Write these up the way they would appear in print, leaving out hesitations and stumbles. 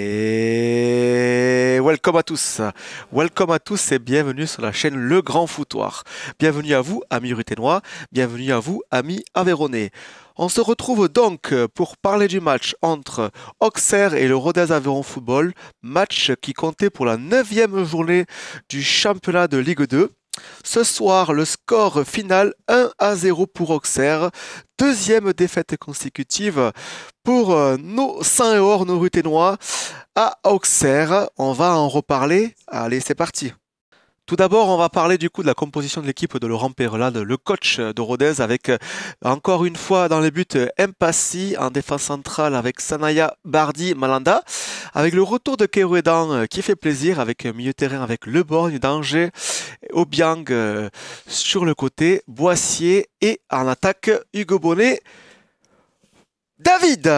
Et welcome à tous et bienvenue sur la chaîne Le Grand Foutoir. Bienvenue à vous, amis ruténois, bienvenue à vous, amis aveyronnais. On se retrouve donc pour parler du match entre Auxerre et le Rodez Aveyron Football, match qui comptait pour la 9e journée du championnat de Ligue 2. Ce soir, le score final 1-0 pour Auxerre, deuxième défaite consécutive pour nos saints et or, nos ruténois à Auxerre. On va en reparler. Allez, c'est parti. Tout d'abord, on va parler du coup de la composition de l'équipe de Laurent Peyrelade, le coach de Rodez, avec encore une fois dans les buts Mpassi en défense centrale avec Sanaya, Bardi, Malanda, avec le retour de Kerouedan qui fait plaisir, avec milieu terrain avec Le Borgne, Danger, Obiang sur le côté, Boissier et en attaque Hugo Bonnet, David.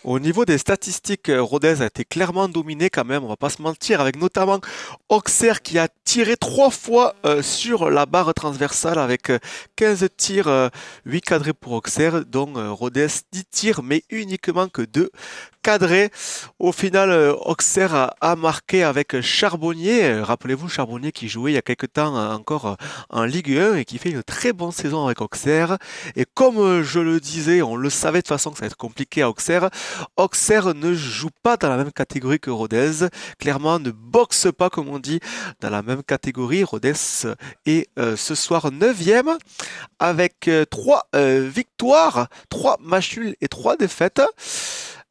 Au niveau des statistiques, Rodez a été clairement dominé quand même, on va pas se mentir, avec notamment Auxerre qui a tiré 3 fois sur la barre transversale avec 15 tirs, 8 cadrés pour Auxerre, dont Rodez 10 tirs mais uniquement que 2 cadrés. Au final, Auxerre a marqué avec Charbonnier, rappelez-vous Charbonnier qui jouait il y a quelques temps encore en Ligue 1 et qui fait une très bonne saison avec Auxerre. Et comme je le disais, on le savait de toute façon que ça va être compliqué à Auxerre. Auxerre ne joue pas dans la même catégorie que Rodez, clairement ne boxe pas comme on dit dans la même catégorie. Rodez est ce soir 9e avec 3 victoires, 3 matchs nuls et 3 défaites.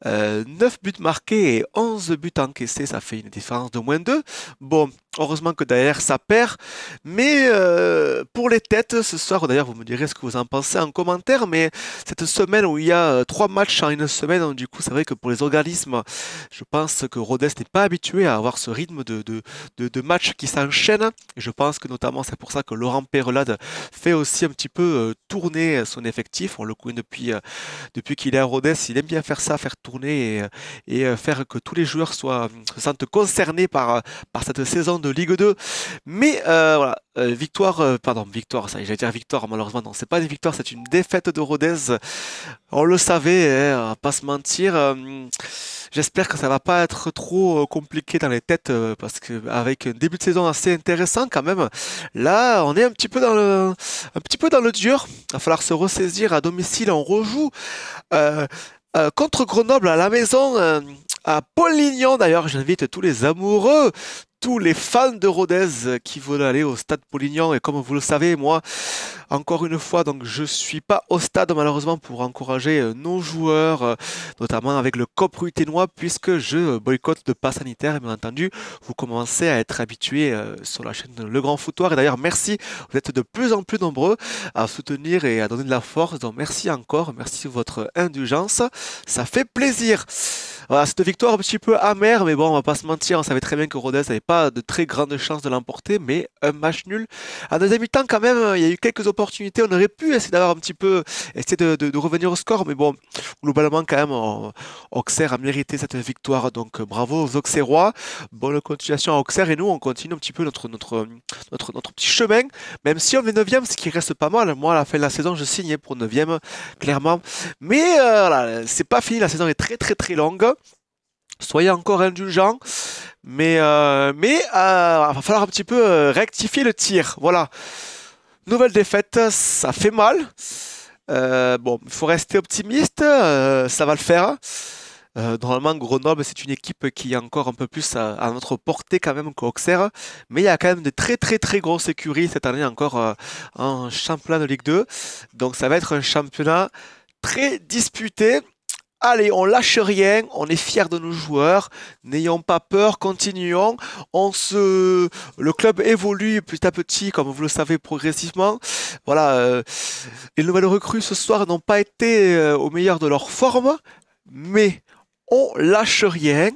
9 buts marqués et 11 buts encaissés, ça fait une différence de moins 2. Bon, heureusement que derrière ça perd, mais pour les têtes ce soir, d'ailleurs vous me direz ce que vous en pensez en commentaire, mais cette semaine où il y a 3 matchs en une semaine, donc, du coup c'est vrai que pour les organismes, je pense que Rodez n'est pas habitué à avoir ce rythme de matchs qui s'enchaînent, et je pense que notamment c'est pour ça que Laurent Peyrelade fait aussi un petit peu tourner son effectif, on le connaît depuis qu'il est à Rodez, il aime bien faire ça, faire tourner et faire que tous les joueurs se sentent concernés par cette saison de Ligue 2. Mais voilà, victoire, ça y est, j'allais dire victoire, malheureusement, non, c'est pas une victoire, c'est une défaite de Rodez. On le savait, hein, on va pas se mentir. J'espère que ça va pas être trop compliqué dans les têtes parce que avec un début de saison assez intéressant quand même, là on est un petit peu dans le dur. Il va falloir se ressaisir à domicile. On rejoue euh, contre Grenoble à la maison, à Paul-Lignon. D'ailleurs, j'invite tous les amoureux, tous les fans de Rodez qui veulent aller au stade Paul-Lignon. Et comme vous le savez, moi, encore une fois, donc je suis pas au stade malheureusement pour encourager nos joueurs, notamment avec le COP ruténois, puisque je boycotte de pass sanitaire. Et bien entendu, vous commencez à être habitués sur la chaîne Le Grand Foutoir. Et d'ailleurs, merci, vous êtes de plus en plus nombreux à soutenir et à donner de la force. Donc merci encore, merci de votre indulgence, ça fait plaisir. Voilà, cette victoire un petit peu amère, mais bon, on va pas se mentir, on savait très bien que Rodez n'avait pas de très grandes chances de l'emporter, mais un match nul. À deuxième mi-temps, quand même, il y a eu quelques opportunités, on aurait pu essayer d'avoir un petit peu, essayer de revenir au score, mais bon, globalement, quand même, Auxerre a mérité cette victoire, donc bravo aux Auxerrois, bonne continuation à Auxerre, et nous, on continue un petit peu notre petit chemin, même si on est 9e, ce qui reste pas mal. Moi, à la fin de la saison, je signais pour 9e, clairement, mais voilà, c'est pas fini, la saison est très très très longue. Soyez encore indulgents, mais va falloir un petit peu rectifier le tir. Voilà. Nouvelle défaite, ça fait mal. Bon, il faut rester optimiste, ça va le faire. Normalement, Grenoble, c'est une équipe qui est encore un peu plus à notre portée quand même qu'Auxerre. Mais il y a quand même de très très très grosses écuries cette année encore en championnat de Ligue 2. Donc ça va être un championnat très disputé. Allez, on lâche rien, on est fiers de nos joueurs, n'ayons pas peur, continuons. Le club évolue petit à petit, comme vous le savez, progressivement. Voilà, les nouvelles recrues ce soir n'ont pas été au meilleur de leur forme, mais on lâche rien.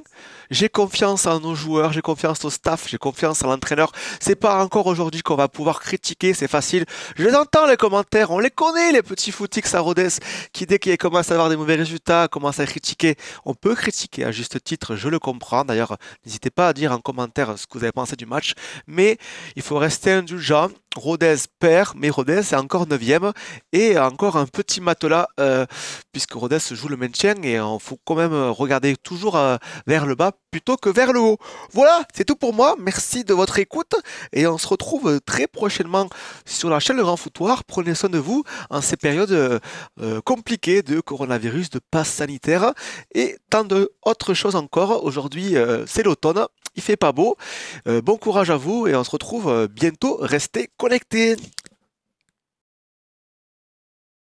J'ai confiance en nos joueurs, j'ai confiance au staff, j'ai confiance en l'entraîneur. C'est pas encore aujourd'hui qu'on va pouvoir critiquer, c'est facile. Je les entends les commentaires, on les connaît les petits footix à Rodez qui dès qu'ils commencent à avoir des mauvais résultats, commencent à critiquer. On peut critiquer à juste titre, je le comprends. D'ailleurs, n'hésitez pas à dire en commentaire ce que vous avez pensé du match. Mais il faut rester indulgent. Rodez perd, mais Rodez est encore 9e et encore un petit matelas puisque Rodez joue le maintien et il faut quand même regarder toujours vers le bas plutôt que vers le haut. Voilà, c'est tout pour moi. Merci de votre écoute et on se retrouve très prochainement sur la chaîne Le Grand Foutoir. Prenez soin de vous en ces périodes compliquées de coronavirus, de passe sanitaire et tant d'autres choses encore. Aujourd'hui, c'est l'automne. Il fait pas beau. Bon courage à vous et on se retrouve bientôt. Restez connectés.